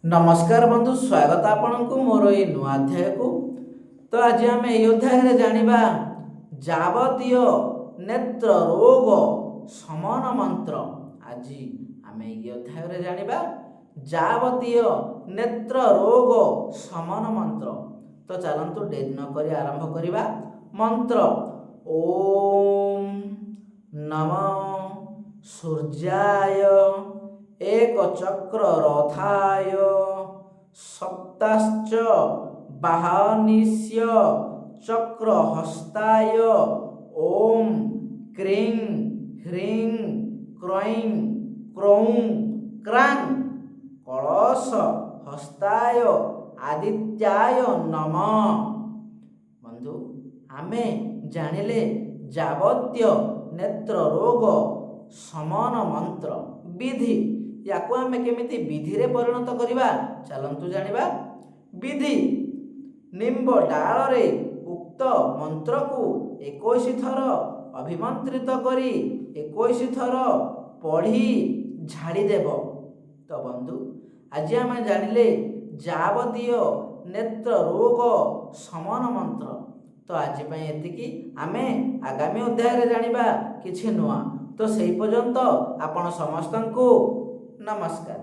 नमस्कार बंधु, स्वागत आपनकु मोर ए नुआ अध्याय को। तो आज आम ये अध्याय जानिबा जावतीय नेत्र रोग शमन मंत्र। आज आम ये अध्याय जानिबा जावतीय नेत्र रोग शमन मंत्र। तो चलंतु डेरी न करी आरंभ करिबा। मंत्र ओम नमः सूर्याय एक चक्र रथाय सप्ताश्च बाहनिस्य चक्र हस्ताय ओम क्रीं ह्रीं क्रों क्रौं क्रां कलश हस्ताय आदित्याय नमः। बंधु, आमे जानिले जावतीय नेत्र रोग शमन मंत्र विधि। या आमे केमिति विधि रे परिणत करिबा चलंतु जानिबा। विधि निम्ब डाल रे उक्त मंत्र को 21 थर अभिमंत्रित करी 21 थर पढ़ी झाड़ी देव। तो बंधु, आज आमे जानिले जावतीय नेत्र रोग शमन मंत्र। तो आज पई एतिकी। आमे आगामी अध्याय रे जानिबा किछि नुआ। तो सेई पर्यंत आपण समस्तंकु नमस्कार।